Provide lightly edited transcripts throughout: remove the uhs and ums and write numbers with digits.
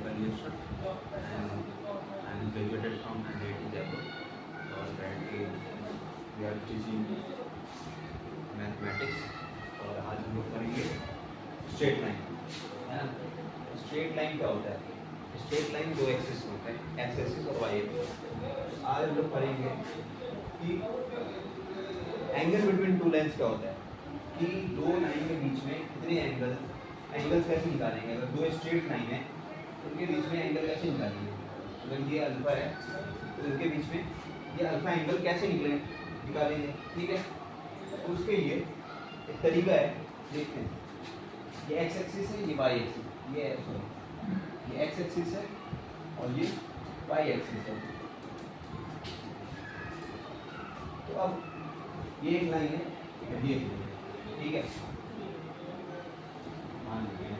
valuation, and I graduated from IIT Jaipur. और currently we are teaching mathematics. और आज हम लोग पढ़ेंगे स्ट्रेट लाइन, है ना। स्ट्रेट लाइन क्या होता है? स्ट्रेट लाइन दो एक्सिस होते हैं, एक्स एक्सिस और वाई एक्सिस। आज हम लोग पढ़ेंगे कि एंगल बिटवीन टू लाइन्स क्या होता है, कि दो लाइन के बीच में कितने एंगल्स कैसे निकालेंगे। अगर दो स्ट्रेट लाइन है उनके बीच में एंगल कैसे निकालेंगे। अगर ये अल्फा है तो उनके बीच में ये अल्फा एंगल कैसे निकालेंगे, ठीक है। तो उसके लिए एक तरीका है, देखते हैं। ये एक्स एक्सिस है, ये वाई एक्सिस, ये एक्स एक्सिस है और ये वाई एक्सिस है। तो अब ये एक लाइन है, ये एक लाइन है, ठीक है। मान लीजिए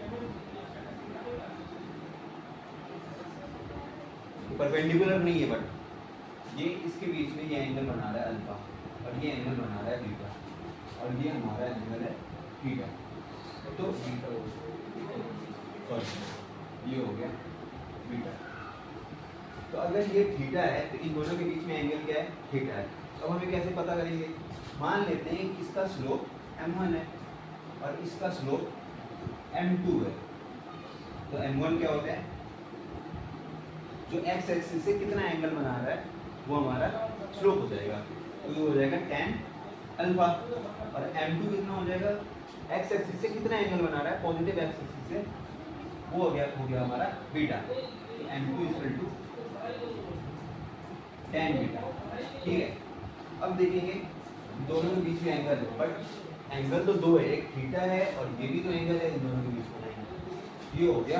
परपेंडिकुलर नहीं है, बट ये इसके बीच में ये एंगल बना रहा है अल्फा और ये एंगल बना रहा है बीटा, और ये हमारा एंगल है थीटा। तो बीटा ये हो गया बीटा। तो अगर ये थीटा है तो इन दोनों के बीच में एंगल क्या है? थीटा है। अब हमें कैसे पता करेंगे? मान लेते हैं कि इसका स्लोप m1 है और इसका स्लोप m2 है। तो m1 क्या होता है? जो x एक्सिस से कितना एंगल बना रहा है वो हमारा स्लोप हो जाएगा। तो ये हो जाएगा tan अल्फा। और m2 कितना हो जाएगा? x एक्सिस से कितना एंगल बना रहा है पॉजिटिव x एक्सिस से, वो हो गया हमारा बीटा। m2 = tan बीटा, ठीक है। अब देखेंगे दोनों के बीच में एंगल है, बट एंगल तो दो है, एक थीटा है और ये भी तो एंगल है इन दोनों के बीच में। ये हो गया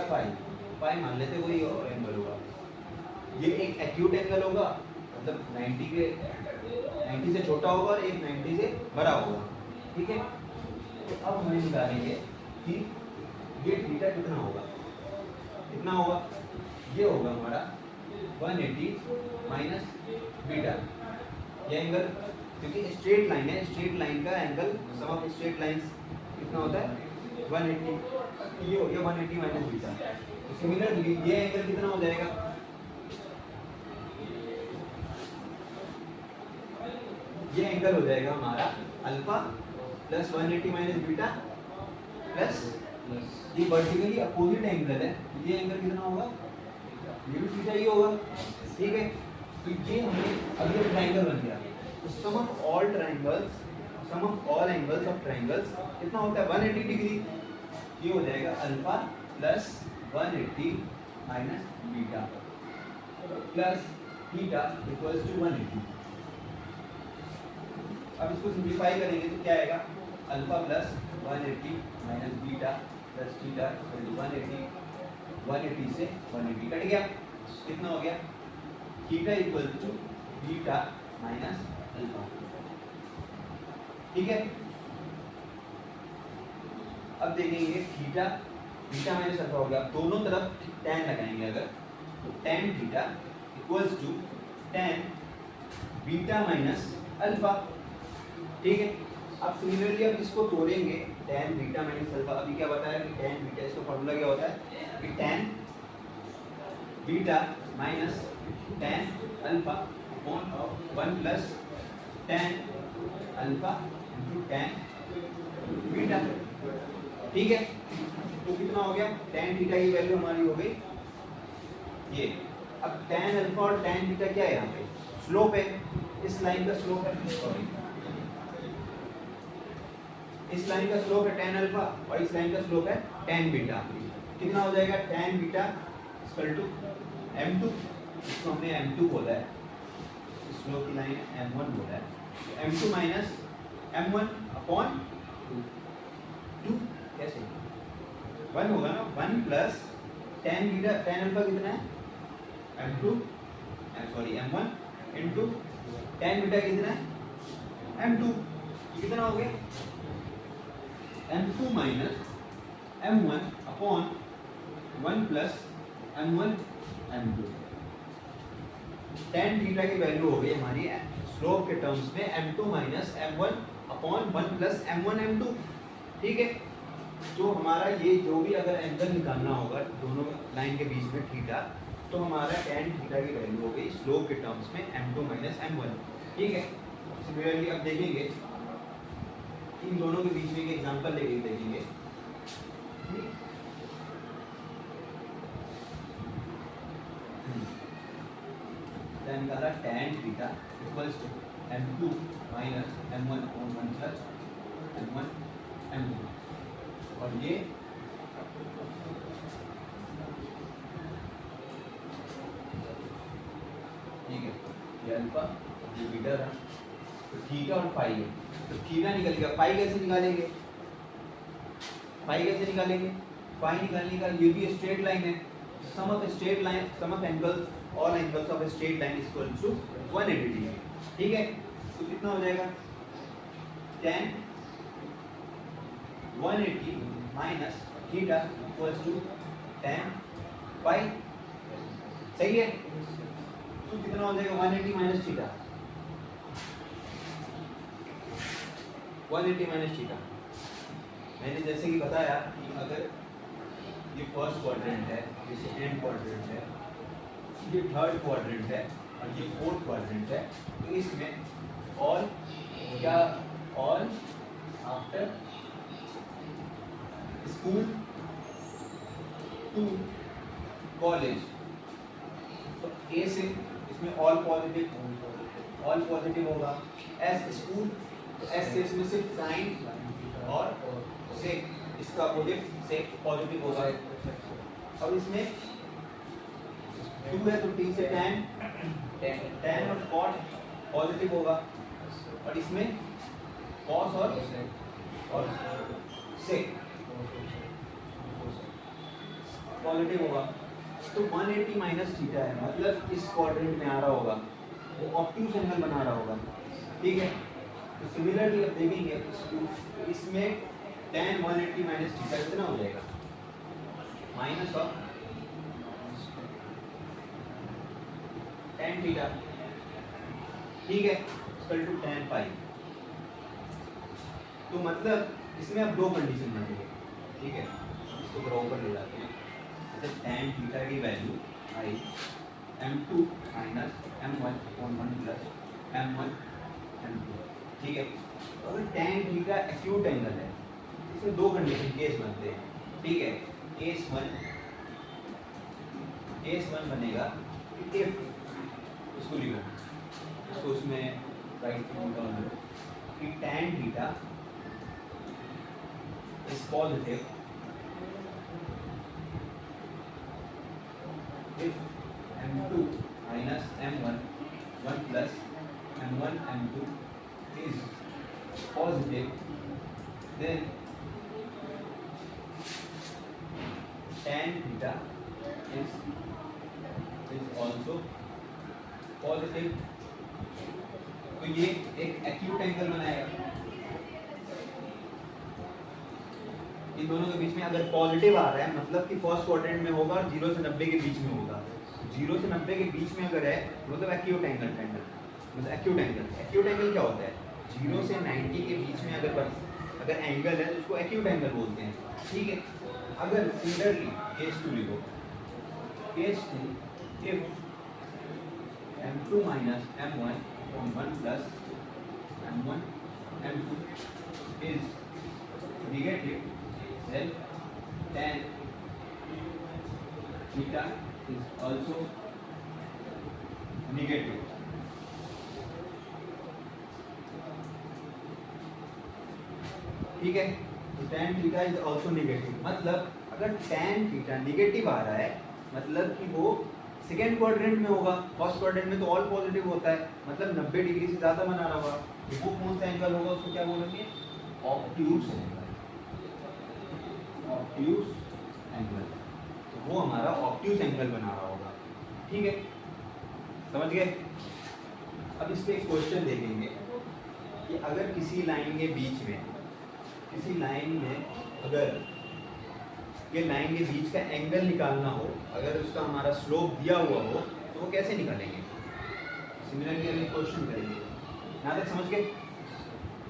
पाई मान लेते कोई और एंगल होगा। ये एक एक्यूट एंगल होगा, मतलब 90 से छोटा होगा और एक 90 से बड़ा होगा, ठीक है। तो अब हमें निकालेंगे कि ये थीटा कितना होगा। ये होगा हमारा 180 माइनस बीटा। ये एंगल क्योंकि स्ट्रेट लाइन है, स्ट्रेट लाइन का angle sum of straight lines कितना होता है? 180। ये हो गया 180 माइनस बीटा। तो सिमिलरली ये एंगल कितना हो जाएगा? ये एंगल हो जाएगा हमारा alpha plus 180 minus beta plus ये वर्टिकली अपोजिट एंगल है। ये एंगल कितना होगा? ये भी थीटा ही होगा, ठीक है। तो ये हमें अब ये ट्रायंगल बन गया। तो sum of all angles of triangles कितना होता है? 180 डिग्री। ये हो जाएगा alpha plus 180 minus beta plus theta equals to 180। अब इसको सिंप्लीफाई करेंगे तो क्या आएगा? Alpha plus 180 minus beta plus theta 180 से 180 कट गया। कितना हो गया? Theta equal to beta minus alpha, ठीक है। अब देखेंगे बीटा माइनस अल्फा हो गया। दोनों तरफ tan लगाएंगे अगर, तो tan theta equals to tan beta minus alpha, ठीक है। अब सिमिलरली अब इसको तोड़ेंगे, tan बीटा माइनस अल्फा। अभी क्या बताया कि tan बीटा, इसका फॉर्मूला क्या होता है कि tan beta minus tan alpha upon 1 plus tan alpha into tan beta, ठीक है। तो कितना हो गया? tan थीटा की वैल्यू हमारी हो गई ये। अब tan अल्फा और tan बीटा क्या है? यहाँ पे स्लोप है, इस लाइन का स्लोप है, सॉरी इस लाइन का स्लोप है tan अल्फा और इस लाइन का स्लोप है tan बीटा। कितना हो जाएगा? tan beta equal to m2, इसको हमने m2 बोला है, स्लोप की लाइन m1 बोला है। तो m2 माइनस m1 अपॉन 2 कैसे? 1 होगा ना, 1 plus tan beta, tan alpha कितना है? m1 इनटू tan बीटा कितना है? m2। कितना हो गया? m2 minus m1 upon 1 plus m1 m2। tan theta की वैल्यू हो गई हमारी स्लोप के टर्म्स में m2 minus m1 upon 1 plus m1 m2, ठीक है। तो हमारा ये जो भी अगर एंगल निकालना होगा दोनों लाइन के बीच में थीटा, तो हमारा tan थीटा की वैल्यू हो गई स्लोप के टर्म्स में m2 माइनस m1। ठीक है, सिमिलरली अब देखेंगे इन दोनों के बीच में एक एग्जांपल लेके देखेंगे। निकाला tan theta equals to m2 minus m1 upon 1 plus m1 m2, और ये ठीक है, ये अल्फा ये बीटा था, तो थीटा और फाई है, तो थीटा निकल गया। फाई कैसे निकालेंगे? फाई कैसे निकालेंगे? फाई निकालने का ये भी स्ट्रेट लाइन है, sum of straight line, sum of angles, all angles of straight line is equal to 180 degree. ठीक है, तो कितना हो जाएगा? tan 180 minus theta equals to tan phi. सही है, तो कितना हो जाएगा? 180 माइनस थीटा, 180 माइनस थीटा। मैंने जैसे कि बताया कि अगर ये फर्स्ट क्वाड्रेंट है, जैसे एंड क्वाड्रेंट है, ये थर्ड क्वाड्रेंट है और ये फोर्थ क्वाड्रेंट है, तो इसमें ऑल क्या, all after school to college, तो ए से इसमें ऑल पॉजिटिव होगा। एस स्कूल, तो एस से इसमें सिर्फ साइन और सेक, इसका अपोजिट सेक पॉजिटिव होगा। अब इसमें 2 है तो टी से tan और cot पॉजिटिव होगा, और इसमें cos और sec पॉजिटिव होगा। तो 180 माइनस थीटा है, मतलब इस क्वाड्रेंट में आ रहा होगा, वो ऑब्ट्यूज एंगल बना रहा होगा। ठीक है, तो सिमिलरली अब देखेंगे इसमें tan 180 माइनस थीटा कितना हो जाएगा? Minus of tan theta. ठीक है, इक्वल टू tan फाई। तो मतलब इसमें अब दो कंडीशन बनेंगे। ठीक है, इसको बराबर ले जाते हैं, जैसे tan थीटा की वैल्यू आई m2 minus m1 upon 1 plus m1 m2। ठीक है, अगर tan थीटा एक्यूट एंगल है, इसमें दो कंडीशन केस बनते हैं। ठीक है, केस वन बनेगा इफ, इसको लिखो, इसको उसमें राइट डाउन लो कि tan theta is positive if m2 minus m1 1 plus m1 m2 is positive, then tan theta is also positive। तो ये एक एक्यूट एंगल बनाएगा। इन दोनों के बीच में अगर पॉजिटिव आ रहा है, मतलब कि फर्स्ट क्वाड्रेंट में होगा और 0 से 90 के बीच में होगा। 0 से 90 के बीच में अगर है मतलब एक्यूट एंगल, मतलब एक्यूट एंगल क्या होता है? 0 से 90 के बीच में अगर एंगल है तो उसको एक्यूट एंगल बोलते हैं। ठीक है, अगर सिमिलरली केस 2 लिखो, case 2 if m2 minus m1 on 1 plus m1 m2 is negative, then tan theta is also negative। ठीक है, तो tan theta is also negative, मतलब अगर tan थीटा नेगेटिव आ रहा है मतलब कि वो सेकेंड क्वाड्रेंट में होगा। फर्स्ट क्वाड्रेंट में तो ऑल पॉजिटिव होता है, मतलब 90 डिग्री से ज़्यादा बना रहा होगा। तो वो कौन सा एंगल होगा, उसको क्या बोलेंगे? Obtuse angle. ऑब्ट्यूज एंगल, तो वो हमारा ऑब्ट्यूज एंगल बना रहा होगा। ठीक है, समझ गए? अब इस पे एक क्वेश्चन देखेंगे कि अगर किसी लाइन के बीच में, किसी लाइन में अगर ये लाइन के बीच का एंगल निकालना हो, अगर उसका हमारा स्लोप दिया हुआ हो, तो वो कैसे निकालेंगे? सिमिलरली अभी क्वेश्चन करेंगे। यहाँ तक समझ गए?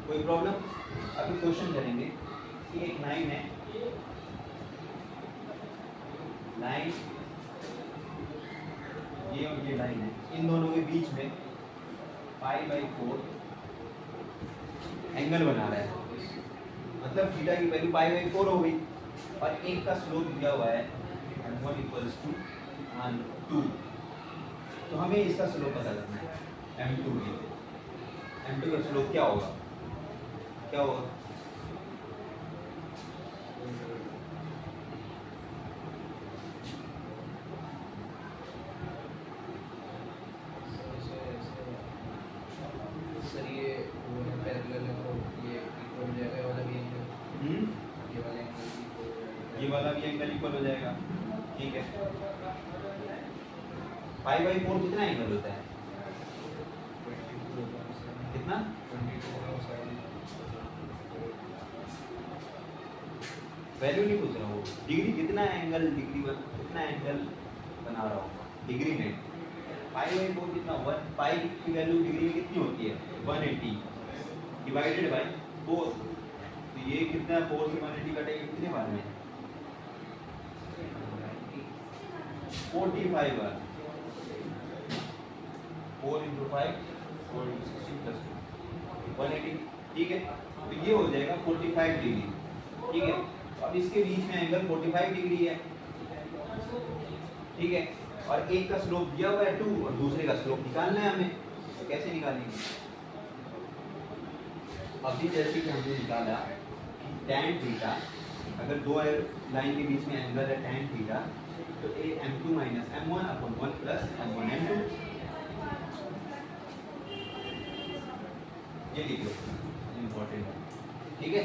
कोई प्रॉब्लम? अभी क्वेश्चन करेंगे कि एक लाइन है लाइन ये और ये लाइन है, इन दोनों के बीच में π/4 एंगल बना रहा है, मतलब थीटा की वैल्यू π/4 हो गई और एक का स्लोप दिया हुआ है m1 = 2। तो हमें इसका स्लोप पता करना है m2 का स्लोप क्या होगा, क्या होगा? सर ये वो है पैरेलल है तो ये इक्वल हो जाएगा, ये वाला भी एंगल इक्वल हो जाएगा। ये वाला भी एंगल इक्वल हो जाएगा, ठीक है। π/4 कितना एंगल होता है, कितना? 22 वैल्यू नहीं पूछ रहा हूँ, डिग्री कितना एंगल, कितना एंगल बना रहा हूँ डिग्री में। π/4 कितना, 1 पाई की वैल्यू डिग्री में कितनी होती है 180 डिवाइडेड बाय 4। तो ये कितना 4 से 180 कटेगा कितने बार में, 45 बार। 4 × 5 4 × 16 + 2 180, ठीक है। तो ये हो जाएगा 45 डिग्री, ठीक है। अब इसके बीच में एंगल 45 डिग्री है, ठीक है। और एक का स्लोप दिया हुआ है 2 और दूसरे का स्लोप निकालना है हमें, तो कैसे निकालेंगे? अभी जैसे कि हमने निकाला tan थीटा, अगर दो लाइन के बीच में एंगल है tan थीटा, तो a m2 - m1/1 + m1 m2, ये लिख लो, इम्पोर्टेंट है, ठीक है।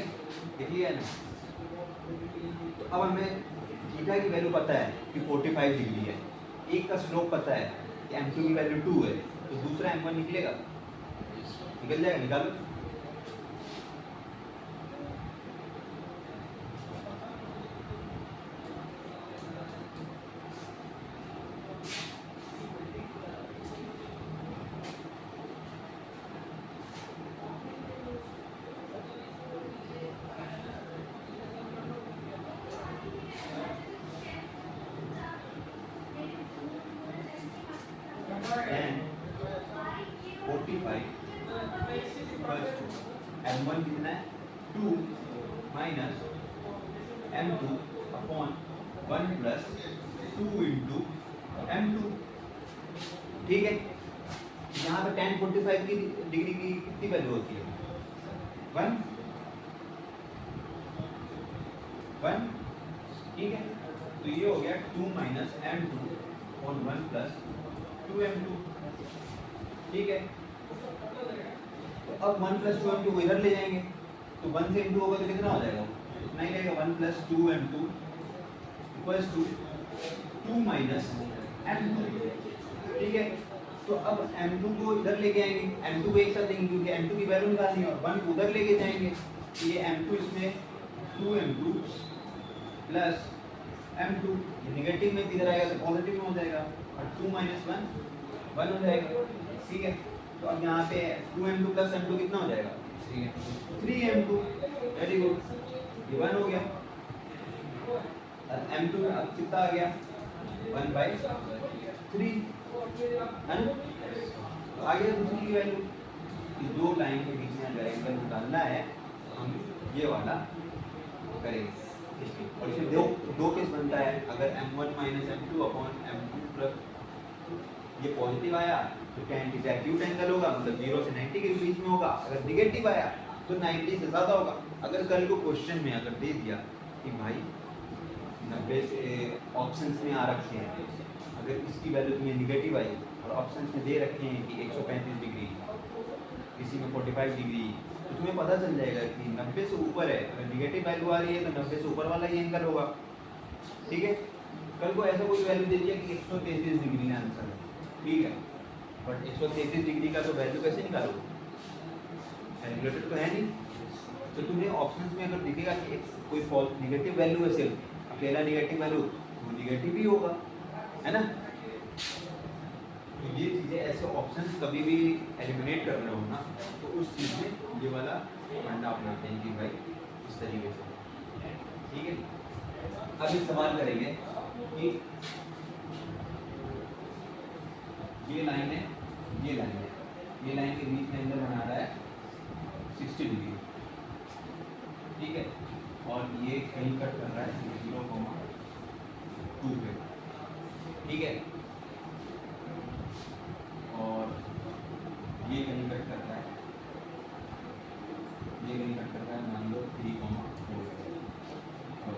लिख लिया ना? तो अब हमें थीटा की वैल्यू पता है कि 45 डिग्री है, एक का स्लोप पता है कि m2 की वैल्यू 2 है, तो दूसरा m1 निकलेगा, निकल जाएगा, निकालो। And 45 equals to m1 कितना है 2 minus m2/1 + 2 × m2, ठीक है। यहाँ पे tan 45 की डिग्री की कितनी वैल्यू होती है 1, ठीक है। तो ये हो गया 2 - m2/1 + 2m2, ठीक है। तो अब 1 + 2m2 को इधर ले जाएंगे, तो 1 से m2 होगा तो कितना हो जाएगा, इतना ही रहेगा। 1 + 2m2 = 2 - m2, ठीक है। तो अब m2 को इधर लेके आएंगे, m2 को एक साथ देंगे क्योंकि m2 की वैल्यू निकालनी है, और 1 को उधर लेके जाएंगे, तो ये m2 इसमें 2m2 + m2, ये नेगेटिव में इधर आएगा तो पॉजिटिव में हो जाएगा, और 2 - 1 1 हो जाएगा, ठीक है। तो अब यहाँ पे 2m2 + m2 कितना हो जाएगा 3m2, वेरी गुड, ये 1 हो गया। और m2 अब कितना आ गया 1/3, है ना। तो आ गया दूसरी की वैल्यू, दो लाइन के बीच में अगर एंगल निकालना है तो हम ये वाला करेंगे। और इसमें दो केस बनता है, अगर m1 - m2/m2 + ये पॉजिटिव आया तो tan थीटा एक्यूट एंगल होगा, मतलब 0 से 90 के बीच में होगा। अगर निगेटिव आया तो 90 से ज़्यादा होगा। अगर कल को क्वेश्चन में अगर दे दिया कि भाई 90 से ऑप्शंस में आ रखे हैं, अगर इसकी वैल्यू तुम्हें निगेटिव आई और ऑप्शंस में दे रखे हैं कि 135 डिग्री, किसी में 45 डिग्री, तो तुम्हें पता चल जाएगा कि 90 से ऊपर है, अगर निगेटिव वैल्यू आ रही है तो 90 से ऊपर वाला ही एंगल होगा, ठीक है। कल को ऐसा कोई वैल्यू दे दिया कि 133 डिग्री आंसर है, ठीक है, बट 133 डिग्री का तो वैल्यू कैसे निकालोगे, कैलकुलेटर तो है नहीं। तो तुम्हें ऑप्शंस में अगर दिखेगा कि कोई फॉल्स निगेटिव वैल्यू है, सिर्फ अकेला निगेटिव वैल्यू, वो निगेटिव ही होगा, है ना। तो ये चीज़ें ऐसे ऑप्शंस कभी भी एलिमिनेट कर रहे हो ना, तो उस चीज़ में ये वाला फंडा अपनाते हैं कि भाई इस तरीके से ठीक है, अब एक सवाल करेंगे कि ये लाइन है, ये लाइन है, ये लाइन के बीच में एंगल बना रहा है 60 डिग्री, ठीक है, और ये कहीं कट कर रहा है 0,2 पे, ठीक है, और ये कहीं कट कर रहा है, ये कहीं कट कर रहा है, मान लो 3,4 और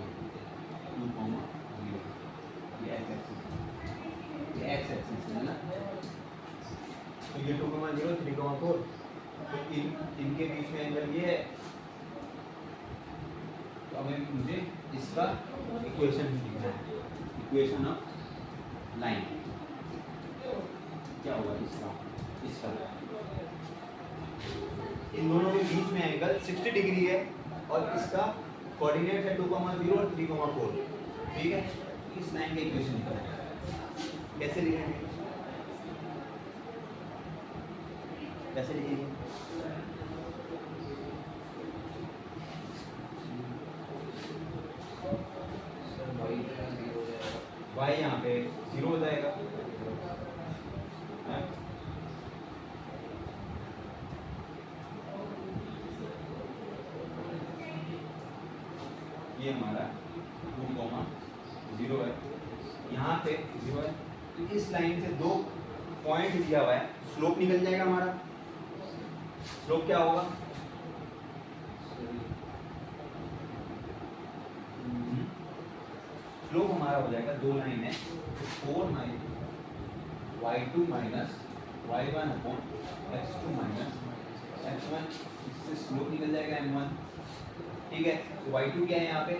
2,0, ये एक्स एक्सिस है ना, तो ये 2,0 3,4, तो इनके बीच में एंगल ये है, तो अब मुझे इसका इक्वेशन लिखना है, इक्वेशन ऑफ लाइन क्या होगा इसका इन दोनों के बीच में एंगल 60 डिग्री है और इसका कोऑर्डिनेट है 2,0 और 3,4, ठीक है, इस लाइन का इक्वेशन लिखना है, कैसे लिखेंगे, कैसे लिखेंगे, y यहाँ पे 0 हो जाएगा, है? ये हमारा 2,0 है, यहाँ पे 0 है, तो इस लाइन से दो पॉइंट दिया हुआ है, स्लोप निकल जाएगा हमारा, स्लोप क्या होगा, स्लोप हमारा हो जाएगा, दो लाइन है, 4 y2 minus y1 upon x2 minus x1, इससे स्लोप निकल जाएगा m1, ठीक है, तो y2 क्या है यहाँ पे,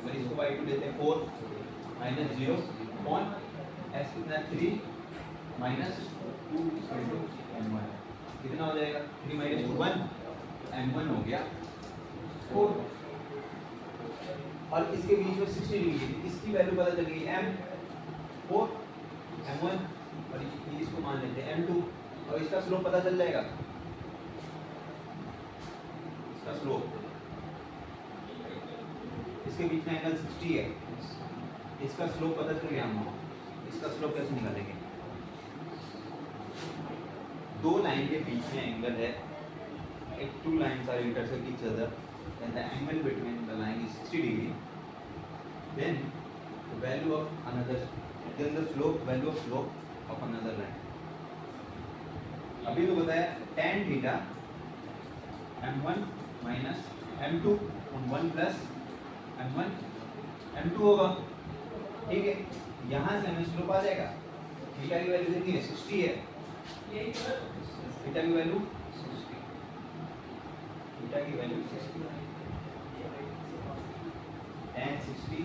अगर इसको y2 लेते हैं 4 माइनस 0 अपॉन x कितना 3 माइनस 2 इंटू m1, कितना हो जाएगा 3 माइनस 2 1, m1 हो गया 4, और इसके बीच में 60 डिग्री, इसकी वैल्यू पता चल गई m4 m1 और ये इसको मान लेते हैं m2, और इसका स्लोप पता चल जाएगा, इसका स्लोप, इसके बीच में एंगल 60 है, इसका स्लोप पता चल गया हमको, इसका स्लोप कैसे निकालेंगे, दो लाइन के बीच में एंगल है, if two lines are intersect each other and the angle between the line is 60 degree, then the value of another, then the slope, value of slope of another line. अभी तो बताया tan theta m1 minus m2 on 1 plus m1 m2 होगा, ठीक है, यहाँ से हमें slope आ जाएगा, थीटा की वैल्यू कितनी है 60 है, थीटा की वैल्यू 60, tan 60,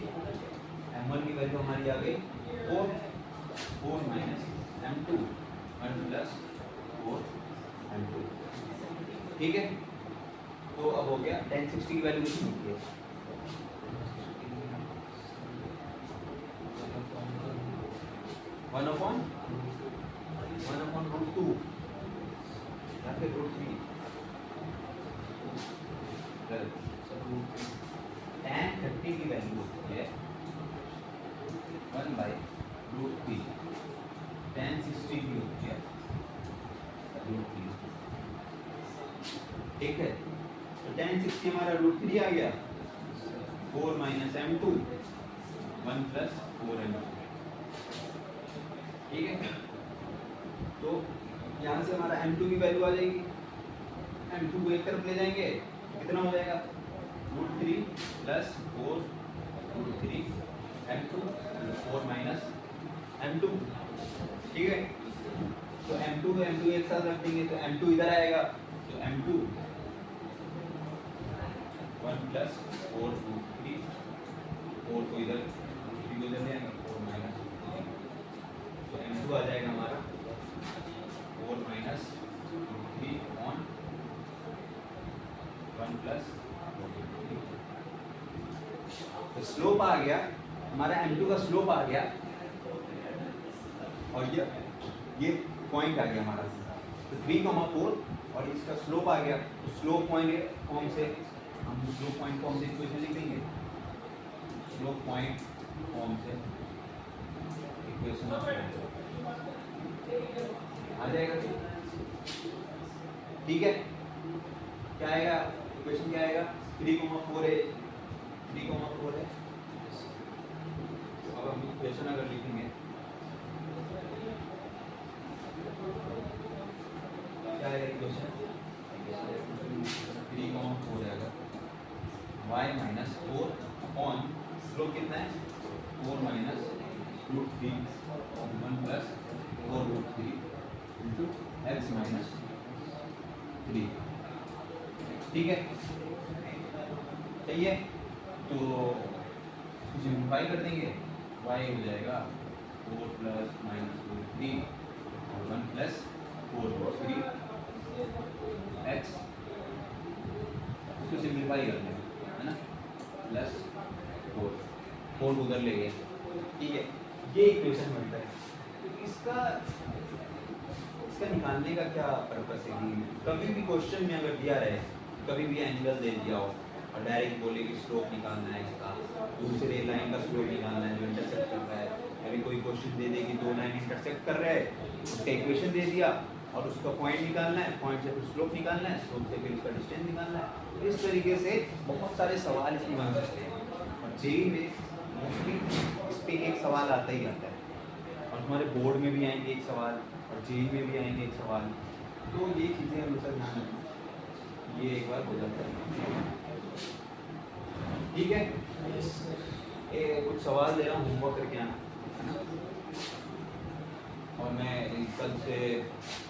m1 की वैल्यू हमारी आ गई 4 माइनस m2 1 प्लस 4 m2, ठीक है, तो अब हो गया tan 60 की वैल्यू कितनी होती है, 1/√2 या फिर √3, tan 30 की वैल्यू होती है 1/√3, tan 60 की होती है √3, ठीक है, तो tan 60 हमारा √3 आ गया, 4 माइनस m2 1 प्लस 4 m2, ठीक है, तो यहाँ से हमारा m2 की वैल्यू आ जाएगी, m2 को एक तरफ ले जाएंगे कितना हो जाएगा √3 प्लस 4 √3 m2 4 माइनस m2, ठीक है, तो m2 को m2 एक साथ रख देंगे तो m2 इधर आएगा, तो m2 1 प्लस 4 √3, 4 को इधर 3 को इधर ले आएंगे 4 माइनस, तो m2 आ जाएगा हमारा 4 माइनस √3 ऑन 1 प्लस, तो स्लोप आ गया हमारा, m2 का स्लोप आ गया, और ये पॉइंट आ गया हमारा, तो 3,4 और इसका स्लोप आ गया, तो स्लोप पॉइंट फॉर्म से हम स्लोप पॉइंट फॉर्म से इक्वेशन लिख देंगे, स्लोप पॉइंट फॉर्म से इक्वेशन आ जाएगा। ठीक है, क्या आएगा इक्वेशन, क्या आएगा 3,4 है, 3,4 है। अब हम इक्वेशन अगर लिखेंगे क्या आएगा इक्वेशन 3,4 आएगा, y माइनस 4 अपॉन स्लोप कितना है 4 minus √3 1 plus 4√3 into x minus 3। ठीक है, चाहिए तो सिंप्लीफाई कर देंगे, y हो जाएगा 4 प्लस माइनस √3 और 1 प्लस 4√3 एक्स, इसको सिंप्लीफाई कर देंगे है ना, प्लस 4 उधर ले गए। ठीक है, ये इक्वेशन बनता है। तो इसका निकालने का क्या पर्पस है कि कभी भी क्वेश्चन में अगर दिया रहे, कभी भी एंगल दे दिया हो और डायरेक्ट बोले कि स्लोप निकालना है इसका, दूसरे लाइन का स्लोप निकालना है जो इंटरसेक्ट कर रहा है, कभी कोई क्वेश्चन दे दे कि 2 लाइन इंटरसेक्ट कर रहा है, उसका इक्वेशन दे दिया और उसका पॉइंट निकालना है, पॉइंट से फिर स्लोप निकालना है, स्लोप से फिर उसका डिस्टेंस निकालना है। तो इस तरीके से बहुत सारे सवाल इसमें बन सकते हैं और जेईई में मोस्टली इस पर एक सवाल आता ही आता है और हमारे बोर्ड में भी आएंगे एक सवाल और जेईई में भी आएंगे एक सवाल। तो ये चीज़ें हमेशा ध्यान रखना, ये एक बार हो जाता है। ठीक है, कुछ सवाल दे रहा हूँ, होमवर्क करके आना है ना, और मैं कल से